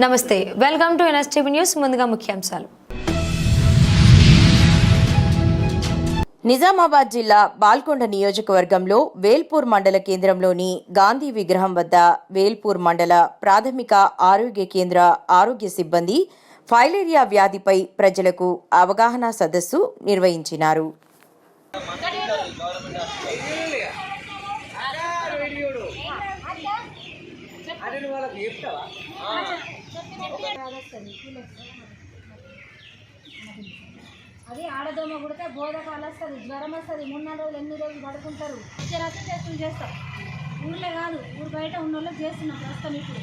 నమస్తే, welcome to NSTV news. ముందుగా ముఖ్యాంశాలు. నిజామాబాద్ జిల్లా బాల్కొండ నియోజకవర్గంలో వేల్పూర్ మండల కేంద్రంలోని గాంధీ విగ్రహం వద్ద వేల్పూర్ మండల ప్రాథమిక ఆరోగ్య కేంద్ర ఆరోగ్య సిబ్బంది ఫైలేరియా వ్యాధిపై ప్రజలకు అవగాహన సదస్సు నిర్వహించినారు. అది ఆడదోమ కుడితే బోధకాలు వస్తుంది, జ్వరం వస్తుంది, 3-4 రోజులు 8 రోజులు పడుకుంటారు. టెస్టులు చేస్తాం. ఊళ్ళో కాదు, ఊరు బయట ఉన్న వాళ్ళకి చేస్తున్నాం. ప్రస్తుతం ఇప్పుడు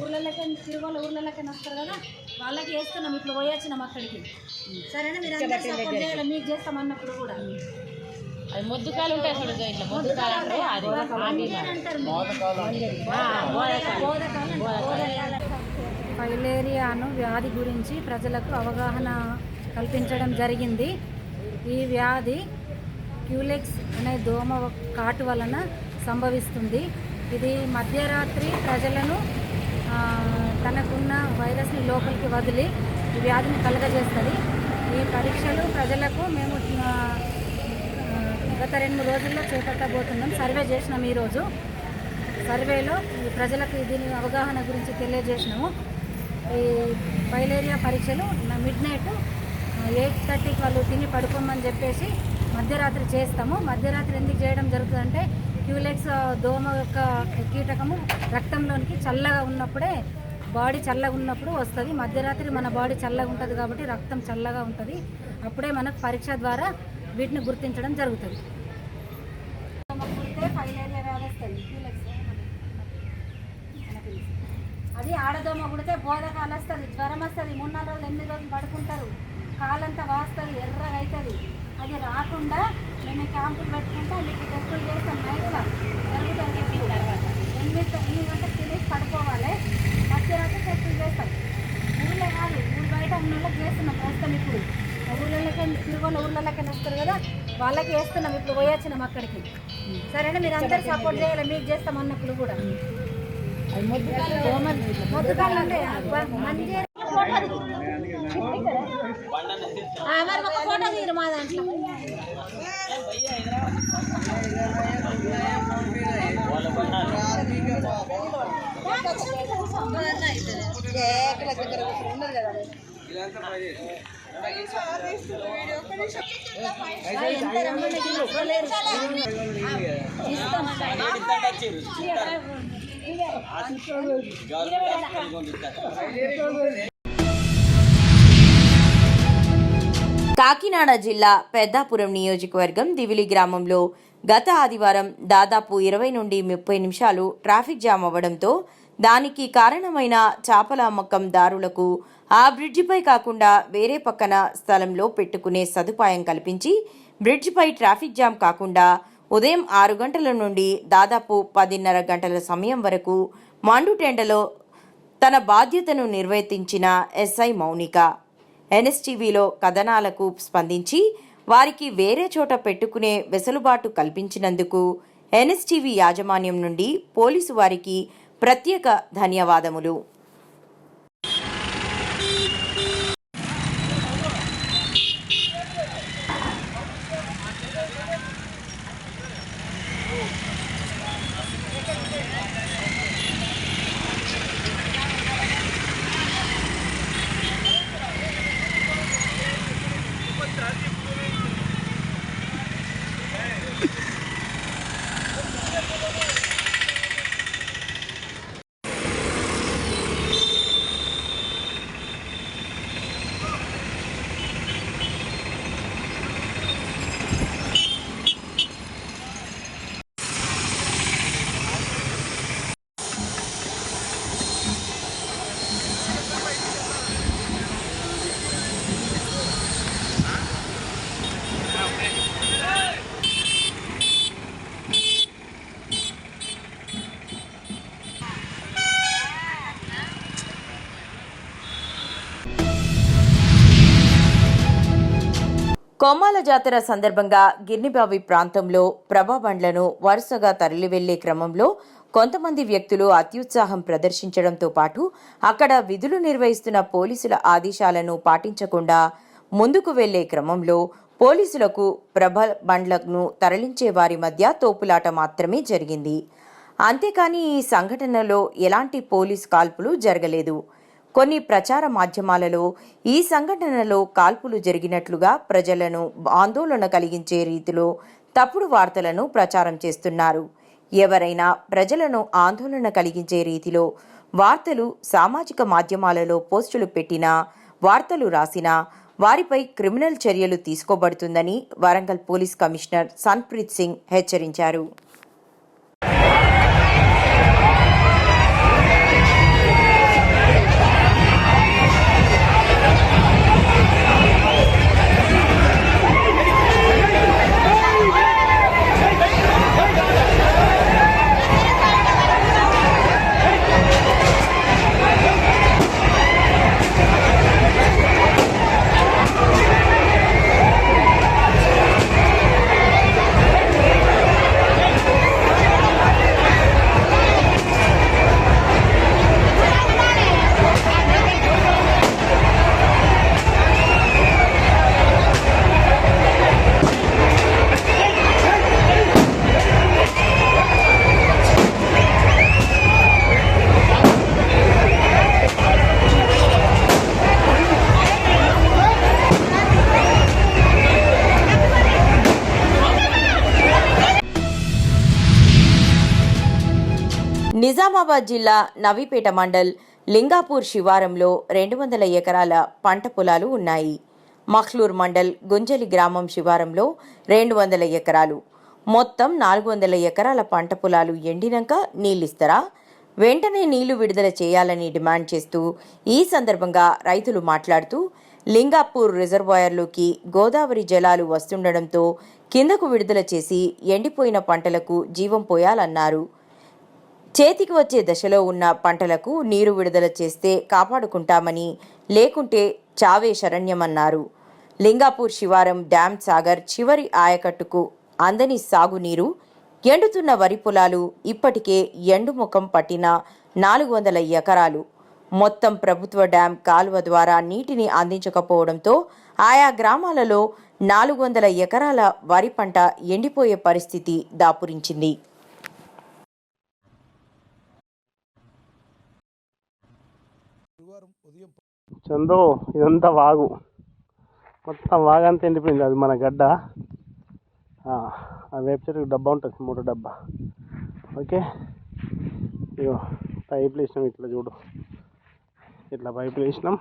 ఊర్లలోకి తిరుమల ఊర్లలోకి వస్తారు కదా, వాళ్ళకి వేస్తున్నాం. ఇప్పుడు పోయొచ్చినాం అక్కడికి. సరేనా, మీరు అందరూ సపోర్ట్ చేయాలి. మీకు చేస్తాం అన్నప్పుడు కూడా అది మొద్దుకాలు ఉంటాయి చూడు, ఇట్లా మొద్దుకాలు అంటారు. ఫైలేరియాను వ్యాధి గురించి ప్రజలకు అవగాహన కల్పించడం జరిగింది. ఈ వ్యాధి క్యూలెక్స్ అనే దోమ కాటు వలన సంభవిస్తుంది. ఇది మధ్యరాత్రి ప్రజలను తనకున్న వైరస్ని లోపలికి వదిలి ఈ వ్యాధిని కలుగజేస్తుంది. ఈ పరీక్షలు ప్రజలకు మేము గత 2-3 రోజుల్లో చేపట్టబోతున్నాం. సర్వే చేసినాం. ఈరోజు సర్వేలో ఈ ప్రజలకు దీని అవగాహన గురించి తెలియజేసినాము. ఈ ఫైలేరియా పరీక్షలు మిడ్-నైట్ 8:30కి వాళ్ళు తిని పడుకోమని చెప్పేసి మధ్యరాత్రి చేస్తాము. మధ్యరాత్రి ఎందుకు చేయడం జరుగుతుందంటే క్యూలెక్స్ దోమ యొక్క కీటకము రక్తంలోనికి చల్లగా ఉన్నప్పుడే, బాడీ చల్లగా ఉన్నప్పుడు వస్తుంది. మధ్యరాత్రి మన బాడీ చల్లగా ఉంటుంది కాబట్టి రక్తం చల్లగా ఉంటుంది. అప్పుడే మనకు పరీక్ష ద్వారా వీటిని గుర్తించడం జరుగుతుంది. ఫైలేరియా వ్యాధి వస్తుంది, క్యూలెక్స్. అది ఆడదోమ కుడితే బోధకాలు వస్తుంది, జ్వరం వస్తుంది, 3-4 రోజులు 8 రోజులు పడుకుంటారు. కాలంతా వాస్తుంది, ఎర్రగా అవుతుంది. అది రాకుండా మేము క్యాంపులు పెట్టుకుంటే మీకు టెస్టులు చేస్తాం. నైట్గా జరుగుతుంది. 8 గంటలకు తినేసి పడుకోవాలి. మధ్యరాత్రి టెస్టులు చేస్తాం. ఊళ్ళో కాదు, ఊరు బయట ఉన్న వాళ్ళకి చేస్తున్నాం. ప్రస్తుతం ఇప్పుడు ఊళ్ళకి తిరుమల ఊళ్ళకి వస్తారు కదా, వాళ్ళకి వేస్తున్నాం. ఇప్పుడు పోయొచ్చినాం అక్కడికి. సరేనా, మీరు అందరూ సపోర్ట్ చేయాలి. మీకు చేస్తాం అన్నప్పుడు కూడా మొద్దుకాళ్ళు అంటే మంచి ఒక ఫోటో తీరు మా దాంట్లో. కాకినాడ జిల్లా పెద్దాపురం నియోజకవర్గం దివిలి గ్రామంలో గత ఆదివారం దాదాపు 20 నుండి 30 నిమిషాలు ట్రాఫిక్ జామ్ అవ్వడంతో దానికి కారణమైన చేపల అమ్మకందారులకు ఆ బ్రిడ్జిపై కాకుండా వేరే పక్కన స్థలంలో పెట్టుకునే సదుపాయం కల్పించి బ్రిడ్జిపై ట్రాఫిక్ జామ్ కాకుండా ఉదయం 6 గంటల నుండి దాదాపు 10:30 గంటల సమయం వరకు మండుటెండలో తన బాధ్యతను నిర్వర్తించిన ఎస్ఐ మౌనిక ఎన్ఎస్టీవీలో కథనాలకు స్పందించి వారికి వేరే చోట పెట్టుకునే వెసులుబాటు కల్పించినందుకు ఎన్ఎస్టీవీ యాజమాన్యం నుండి పోలీసు వారికి ప్రత్యేక ధన్యవాదములు. కొమ్మాల జాతర సందర్భంగా గిర్నిబావి ప్రాంతంలో ప్రభాబండ్లను వరుసగా తరలివెళ్లే క్రమంలో కొంతమంది వ్యక్తులు అత్యుత్సాహం ప్రదర్శించడంతో పాటు అక్కడ విధులు నిర్వహిస్తున్న పోలీసుల ఆదేశాలను పాటించకుండా ముందుకు వెళ్లే క్రమంలో పోలీసులకు బండ్లను తరలించే వారి మధ్య తోపులాట మాత్రమే జరిగింది. అంతేకాని ఈ సంఘటనలో ఎలాంటి పోలీస్ కాల్పులు జరగలేదు. కొన్ని ప్రచార మాధ్యమాలలో ఈ సంఘటనలో కాల్పులు జరిగినట్లుగా ప్రజలను ఆందోళన కలిగించే రీతిలో తప్పుడు వార్తలను ప్రచారం చేస్తున్నారు. ఎవరైనా ప్రజలను ఆందోళన కలిగించే రీతిలో వార్తలు సామాజిక మాధ్యమాలలో పోస్టులు పెట్టినా, వార్తలు రాసినా వారిపై క్రిమినల్ చర్యలు తీసుకోబడుతుందని వరంగల్ పోలీస్ కమిషనర్ సన్ప్రీత్ సింగ్ హెచ్చరించారు. నిజామాబాద్ జిల్లా నవీపేట మండల్ లింగాపూర్ శివారంలో 200 ఎకరాల పంట పొలాలు ఉన్నాయి. మఖ్లూర్ మండల్ గుంజలి గ్రామం శివారంలో 200 ఎకరాలు, మొత్తం 400 ఎకరాల పంట పొలాలు ఎండినాక నీళ్లిస్తారా? వెంటనే నీళ్లు విడుదల చేయాలని డిమాండ్ చేస్తూ ఈ సందర్భంగా రైతులు మాట్లాడుతూ లింగాపూర్ రిజర్వాయర్లోకి గోదావరి జలాలు వస్తుండడంతో కిందకు విడుదల చేసి ఎండిపోయిన పంటలకు జీవం పోయాలన్నారు. చేతికి వచ్చే దశలో ఉన్న పంటలకు నీరు విడుదల చేస్తే కాపాడుకుంటామని, లేకుంటే చావే శరణ్యమన్నారు. లింగాపూర్ శివారం డ్యామ్ సాగర్ చివరి ఆయకట్టుకు అందని సాగునీరు, ఎండుతున్న వరి పొలాలు, ఇప్పటికే ఎండుముఖం పట్టిన 400 ఎకరాలు, మొత్తం ప్రభుత్వ డ్యాం కాలువ ద్వారా నీటిని అందించకపోవడంతో ఆయా గ్రామాలలో 400 ఎకరాల వరి పంట ఎండిపోయే పరిస్థితి దాపురించింది. చందో ఇదంతా వాగు, మొత్తం వాగంతా ఎండిపోయింది. అది మన గడ్డ. ఆ వేప చెట్టుకు డబ్బా ఉంటుంది, 3 డబ్బా. ఓకే, ఇగో పైపులు వేసినాం, ఇట్లా చూడు, ఇట్లా పైపులు వేసినాం.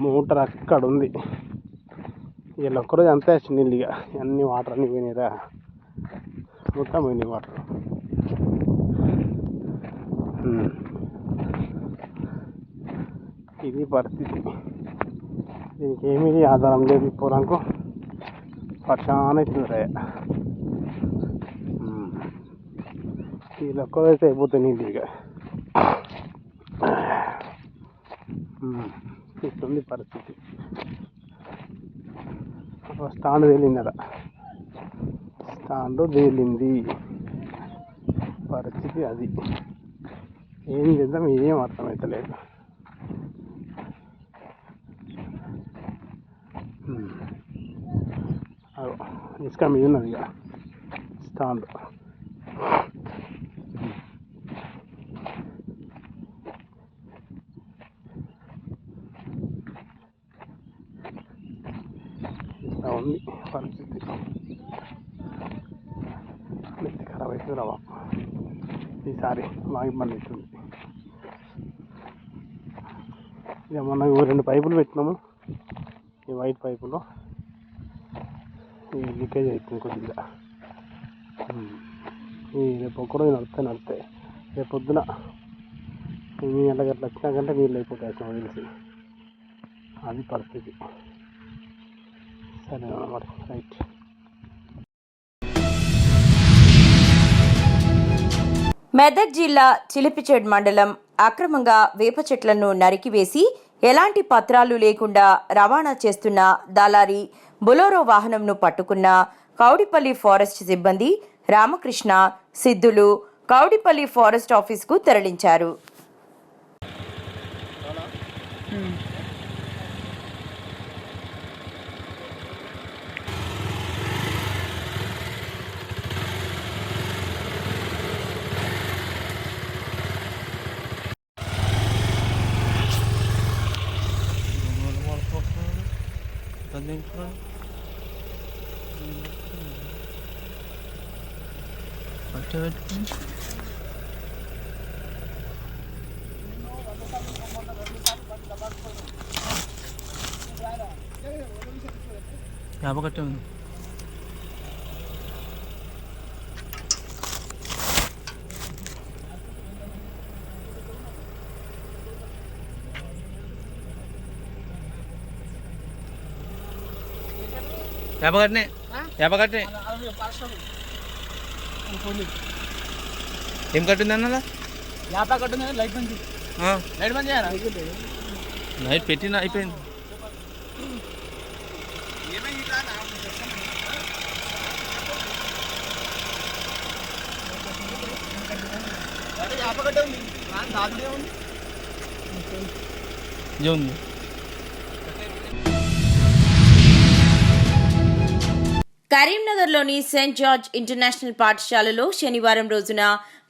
మోటార్ అక్కడ ఉంది. ఇలా ఒక్కరోజు అంతా వేసి నీళ్ళు, ఇక అన్ని వాటర్ అన్నీ పోయినాయిరా, మొత్తం పోయినాయి వాటర్. ఇది పరిస్థితి. దీనికి ఏమీ ఆధారం లేదు. పొలంకు పక్షాన అవుతుంది. వీళ్ళు ఒక్కరైతే అయిపోతాయి నీళ్ళు. ఇక ఇస్తుంది పరిస్థితి. స్టాండ్ తేలిందట, స్టాండ్ తేలింది. పరిస్థితి అది. ఏం చేద్దాం, ఏం అర్థమవుతలేదు. ఇసుక మీద ఉన్నది ఇక స్టాండ్. ఇట్లా ఉంది పరిస్థితి. ఖరాబ్ అవుతుంది రవ్వ ఈసారి, బాగా ఇబ్బంది అవుతుంది. ఇక మొన్న 2 పైపులు పెట్టినాము. ఈ వైట్ పైపులో ఈ లీకేజ్ అవుతుంది కొద్దిగా. ఈ రేపు ఒక్కరోజు నడుస్తాయి. రేపు పొద్దున 8 గంటలకు అట్లా వచ్చినాకంటే నీళ్ళు అయిపోతాయి నాకు తెలిసి. అది పరిస్థితి. సరే మరి, రైట్. మెదక్ జిల్లా చిలిపిచేడ్ మండలం అక్రమంగా వేప చెట్లను నరికివేసి ఎలాంటి పత్రాలు లేకుండా రవాణా చేస్తున్న దళారీ బొలెరో వాహనంను పట్టుకున్న కౌడిపల్లి ఫారెస్ట్ సిబ్బంది రామకృష్ణ, సిద్ధులు కౌడిపల్లి ఫారెస్ట్ ఆఫీస్కు తరలించారు. ఏం కట్టింది అన్న లైట్ పెట్టిన అయిపోయింది. ఉంది కరీంనగర్లోని సెయింట్ జార్జ్ ఇంటర్నేషనల్ పాఠశాలలో శనివారం రోజున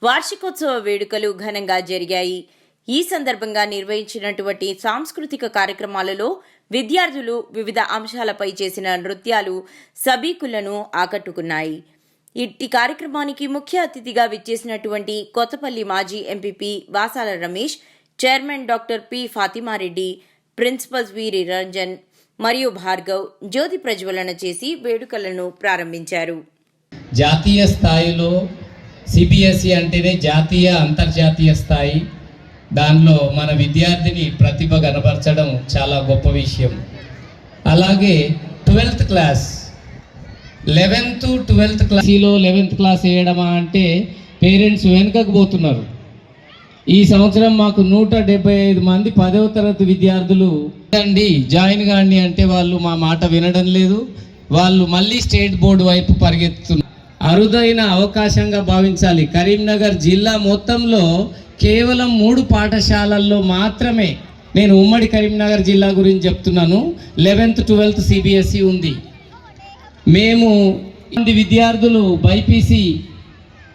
వార్షికోత్సవ వేడుకలు ఘనంగా జరిగాయి. ఈ సందర్భంగా నిర్వహించినటువంటి సాంస్కృతిక కార్యక్రమాలలో విద్యార్థులు వివిధ అంశాలపై చేసిన నృత్యాలు సభికులను ఆకట్టుకున్నాయి. ఇట్టి కార్యక్రమానికి ముఖ్య అతిథిగా విచ్చేసినటువంటి కొత్తపల్లి మాజీ MPP Vasala Ramesh, chairman doctor P Fatima Reddy, principals V Niranjan మరియు భార్గవ్ జ్యోతి ప్రజ్వలన చేసి వేడుకలను ప్రారంభించారు. జాతీయ స్థాయిలో సిబిఎస్ఈ అంటేనే జాతీయ అంతర్జాతీయ స్థాయి. దానిలో మన విద్యార్థిని ప్రతిభ కనబరచడం చాలా గొప్ప విషయం. అలాగే 12th క్లాస్ 11th 12th క్లాస్లో 11th క్లాస్ వేయడమా అంటే పేరెంట్స్ వెనుకకు పోతున్నారు. ఈ సంవత్సరం మాకు 175 మంది 10వ తరగతి విద్యార్థులు జాయిన్ కాండి అంటే వాళ్ళు మా మాట వినడం లేదు. వాళ్ళు మళ్ళీ స్టేట్ బోర్డు వైపు పరిగెత్తుతున్నారు. అరుదైన అవకాశంగా భావించాలి. కరీంనగర్ జిల్లా మొత్తంలో కేవలం 3 పాఠశాలల్లో మాత్రమే, నేను ఉమ్మడి కరీంనగర్ జిల్లా గురించి చెప్తున్నాను, 11th 12th సిబిఎస్ఈ ఉంది. మేము విద్యార్థులు బైపీసీ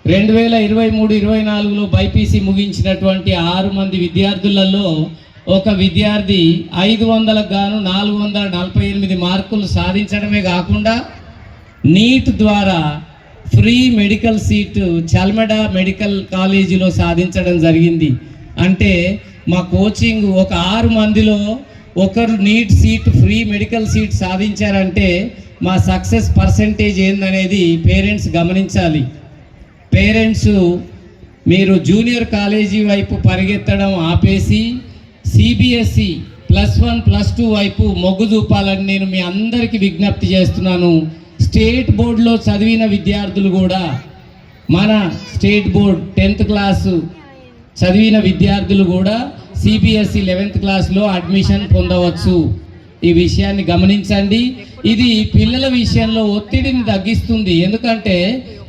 2023-24లో బైపీసీ ముగించినటువంటి 6 మంది విద్యార్థులలో ఒక విద్యార్థి 500కు గాను 448 మార్కులు సాధించడమే కాకుండా నీట్ ద్వారా ఫ్రీ మెడికల్ సీటు చల్మెడా మెడికల్ కాలేజీలో సాధించడం జరిగింది. అంటే మా కోచింగ్ ఒక 6 మందిలో ఒకరు NEET seat free medical seat సాధించారంటే మా సక్సెస్ పర్సెంటేజ్ ఏందనేది పేరెంట్స్ గమనించాలి. పేరెంట్స్ మీరు జూనియర్ కాలేజీ వైపు పరిగెత్తడం ఆపేసి సిబిఎస్ఈ +1 +2 వైపు మొగ్గు చూపాలని నేను మీ అందరికీ విజ్ఞప్తి చేస్తున్నాను. స్టేట్ బోర్డులో చదివిన విద్యార్థులు కూడా, మన స్టేట్ బోర్డ్ 10th క్లాసు చదివిన విద్యార్థులు కూడా సిబిఎస్ఈ 11th క్లాస్లో అడ్మిషన్ పొందవచ్చు. ఈ విషయాన్ని గమనించండి. ఇది పిల్లల విషయంలో ఒత్తిడిని తగ్గిస్తుంది. ఎందుకంటే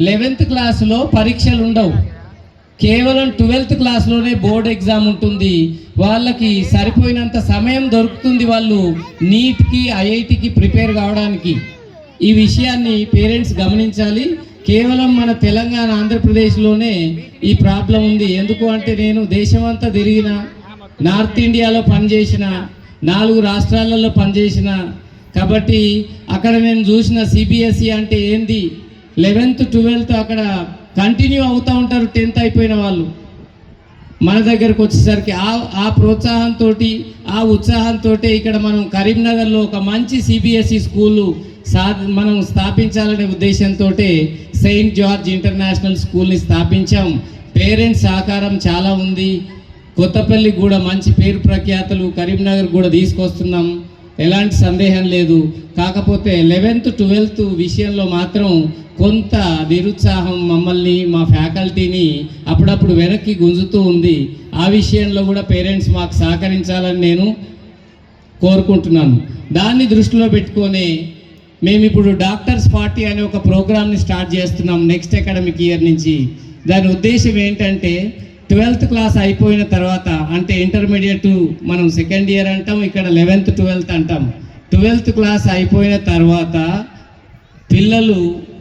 11th క్లాసులో పరీక్షలు ఉండవు, కేవలం 12th క్లాస్లోనే బోర్డు ఎగ్జామ్ ఉంటుంది. వాళ్ళకి సరిపోయినంత సమయం దొరుకుతుంది వాళ్ళు నీట్కి ఐఐటికి ప్రిపేర్ కావడానికి. ఈ విషయాన్ని పేరెంట్స్ గమనించాలి. కేవలం మన తెలంగాణ ఆంధ్రప్రదేశ్లోనే ఈ ప్రాబ్లం ఉంది. ఎందుకు అంటే నేను దేశమంతా తిరిగిన, నార్త్ ఇండియాలో పనిచేసిన, 4 రాష్ట్రాలలో పనిచేసిన, కాబట్టి అక్కడ నేను చూసిన సిబిఎస్ఈ అంటే ఏంది, 11th 12th అక్కడ కంటిన్యూ అవుతూ ఉంటారు 10th అయిపోయిన వాళ్ళు. మన దగ్గరకు వచ్చేసరికి ఆ ప్రోత్సాహంతో, ఆ ఉత్సాహంతో ఇక్కడ మనం కరీంనగర్లో ఒక మంచి సిబిఎస్ఈ స్కూలు మనం స్థాపించాలనే ఉద్దేశంతో సెయింట్ జార్జ్ ఇంటర్నేషనల్ స్కూల్ని స్థాపించాం. పేరెంట్స్ సహకారం చాలా ఉంది. కొత్తపల్లికి కూడా మంచి పేరు ప్రఖ్యాతలు కరీంనగర్ కూడా తీసుకొస్తున్నాం, ఎలాంటి సందేహం లేదు. కాకపోతే 11th 12th విషయంలో మాత్రం కొంత నిరుత్సాహం మమ్మల్ని, మా ఫ్యాకల్టీని అప్పుడప్పుడు వెనక్కి గుంజుతూ ఉంది. ఆ విషయంలో కూడా పేరెంట్స్ మాకు సహకరించాలని నేను కోరుకుంటున్నాను. దాన్ని దృష్టిలో పెట్టుకొని మేము ఇప్పుడు డాక్టర్స్ పార్టీ అనే ఒక ప్రోగ్రామ్ని స్టార్ట్ చేస్తున్నాం నెక్స్ట్ అకాడమిక్ ఇయర్ నుంచి. దాని ఉద్దేశం ఏంటంటే 12th క్లాస్ అయిపోయిన తర్వాత, అంటే ఇంటర్మీడియట్ మనం సెకండ్ ఇయర్ అంటాం, ఇక్కడ 11th 12th అంటాం. 12th క్లాస్ అయిపోయిన తర్వాత పిల్లలు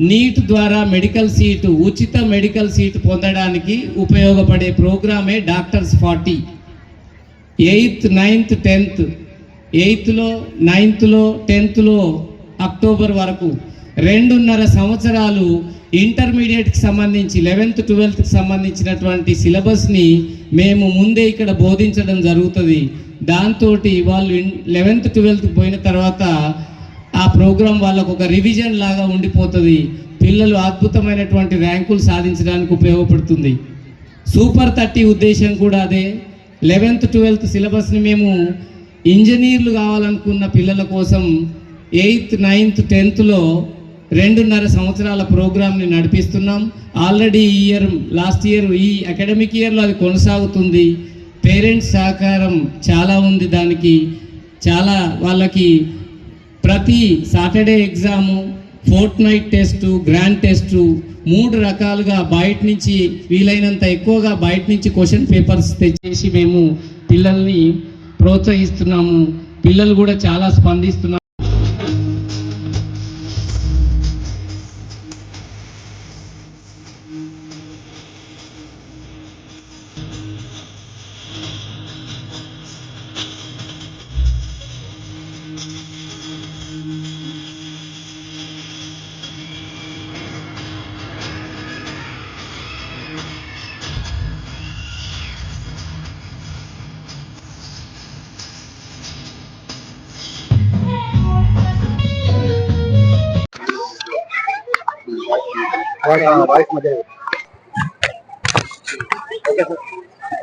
నీట్ ద్వారా మెడికల్ సీటు, ఉచిత మెడికల్ సీటు పొందడానికి ఉపయోగపడే ప్రోగ్రామే doctors 40. 8th 9th 10th, 8thలో 9thలో 10thలో October వరకు 2.5 సంవత్సరాలు ఇంటర్మీడియట్కి సంబంధించి 11th 12th సంబంధించినటువంటి సిలబస్ని మేము ముందే ఇక్కడ బోధించడం జరుగుతుంది. దాంతో వాళ్ళు 11th 12th పోయిన తర్వాత ఆ ప్రోగ్రాం వాళ్ళకు ఒక రివిజన్ లాగా ఉండిపోతుంది. పిల్లలు అద్భుతమైనటువంటి ర్యాంకులు సాధించడానికి ఉపయోగపడుతుంది. సూపర్ 30 ఉద్దేశం కూడా అదే. 11th 12th సిలబస్ని మేము ఇంజనీర్లు కావాలనుకున్న పిల్లల కోసం 8th 9th 10thలో 2.5 సంవత్సరాల ప్రోగ్రామ్ని నడిపిస్తున్నాం. ఆల్రెడీ లాస్ట్ ఇయర్ ఈ అకాడమిక్ ఇయర్లో అది కొనసాగుతుంది. పేరెంట్స్ సహకారం చాలా ఉంది. దానికి చాలా వాళ్ళకి ప్రతి Saturday exam, fourth night test, grand test 3 రకాలుగా బయట నుంచి వీలైనంత ఎక్కువగా బయట నుంచి క్వశ్చన్ పేపర్స్ తెచ్చేసి మేము పిల్లల్ని ప్రోత్సహిస్తున్నాము. పిల్లలు కూడా చాలా స్పందిస్తున్నారు.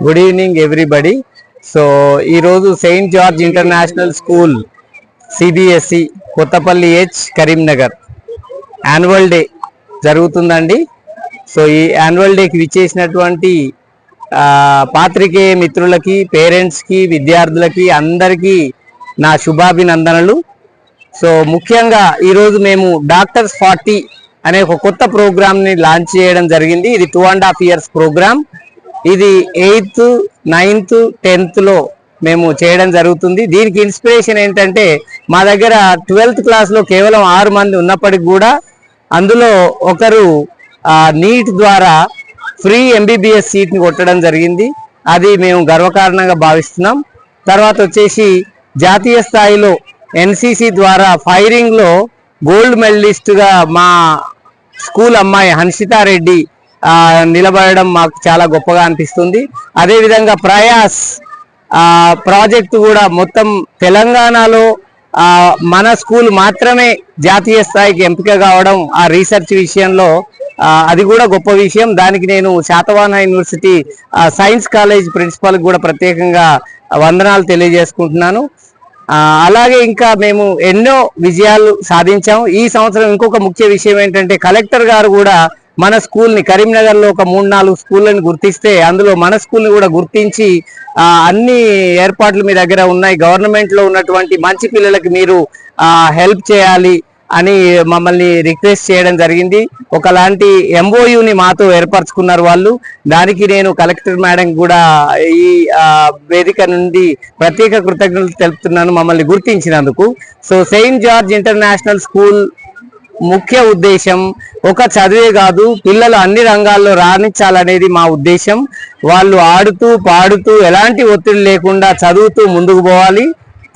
Good evening everybody. సో ఈరోజు Saint George International School CBSE Kothapalli H Karimnagar annual day జరుగుతుందండి. సో ఈ యాన్యువల్ డేకి విచ్చేసినటువంటి పాత్రికేయ మిత్రులకి, పేరెంట్స్కి, విద్యార్థులకి అందరికీ నా శుభాభినందనలు. సో ముఖ్యంగా ఈరోజు మేము డాక్టర్స్ 40 అనే ఒక కొత్త ప్రోగ్రామ్ని లాంచ్ చేయడం జరిగింది. ఇది 2.5 years ప్రోగ్రామ్. ఇది 8th 9th 10thలో మేము చేయడం జరుగుతుంది. దీనికి ఇన్స్పిరేషన్ ఏంటంటే, మా దగ్గర 12th క్లాస్లో కేవలం 6 మంది ఉన్నప్పటికి కూడా అందులో ఒకరు నీట్ ద్వారా ఫ్రీ MBBS సీట్ని కొట్టడం జరిగింది. అది మేము గర్వకారణంగా భావిస్తున్నాం. తర్వాత వచ్చేసి జాతీయ స్థాయిలో NCC ద్వారా ఫైరింగ్లో గోల్డ్ మెడలిస్ట్గా మా స్కూల్ అమ్మాయి హన్షితారెడ్డి నిలబడడం మాకు చాలా గొప్పగా అనిపిస్తుంది. అదేవిధంగా ప్రయాస్ ప్రాజెక్టు కూడా మొత్తం తెలంగాణలో మన స్కూల్ మాత్రమే జాతీయ స్థాయికి ఎంపిక కావడం ఆ రీసెర్చ్ విషయంలో అది కూడా గొప్ప విషయం. దానికి నేను శాతవాహన యూనివర్సిటీ సైన్స్ కాలేజ్ ప్రిన్సిపాల్కి కూడా ప్రత్యేకంగా వందనాలు తెలియజేసుకుంటున్నాను. అలాగే ఇంకా మేము ఎన్నో విజయాలు సాధించాము. ఈ సంవత్సరం ఇంకొక ముఖ్య విషయం ఏంటంటే, కలెక్టర్ గారు కూడా మన స్కూల్ని కరీంనగర్లో ఒక 3-4 స్కూళ్ళని గుర్తిస్తే అందులో మన స్కూల్ని కూడా గుర్తించి అన్ని ఏర్పాట్లు మీ దగ్గర ఉన్నాయి, గవర్నమెంట్లో ఉన్నటువంటి మంచి పిల్లలకి మీరు హెల్ప్ చేయాలి అని మమ్మల్ని రిక్వెస్ట్ చేయడం జరిగింది. ఒకలాంటి MOUని మాతో ఏర్పరచుకున్నారు వాళ్ళు. దానికి నేను కలెక్టర్ మేడం కూడా ఈ వేదిక నుండి ప్రత్యేక కృతజ్ఞతలు తెలుపుతున్నాను మమ్మల్ని గుర్తించినందుకు. So Saint George International School ముఖ్య ఉద్దేశం ఒక చదివే కాదు, పిల్లలు అన్ని రంగాల్లో రాణించాలనేది మా ఉద్దేశం. వాళ్ళు ఆడుతూ పాడుతూ ఎలాంటి ఒత్తిడి లేకుండా చదువుతూ ముందుకు పోవాలి.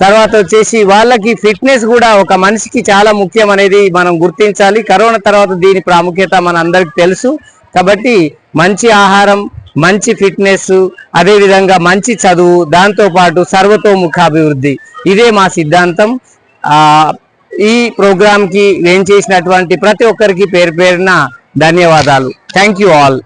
తర్వాత వచ్చేసి వాళ్ళకి ఫిట్నెస్ కూడా ఒక మనిషికి చాలా ముఖ్యం అనేది మనం గుర్తించాలి. కరోనా తర్వాత దీని ప్రాముఖ్యత మన అందరికి తెలుసు. కాబట్టి మంచి ఆహారం, మంచి ఫిట్నెస్, అదేవిధంగా మంచి చదువు, దాంతోపాటు సర్వతోముఖాభివృద్ధి, ఇదే మా సిద్ధాంతం. ఈ ప్రోగ్రామ్కి ఏం చేసినటువంటి ప్రతి ఒక్కరికి పేరు పేరున ధన్యవాదాలు. Thank you all.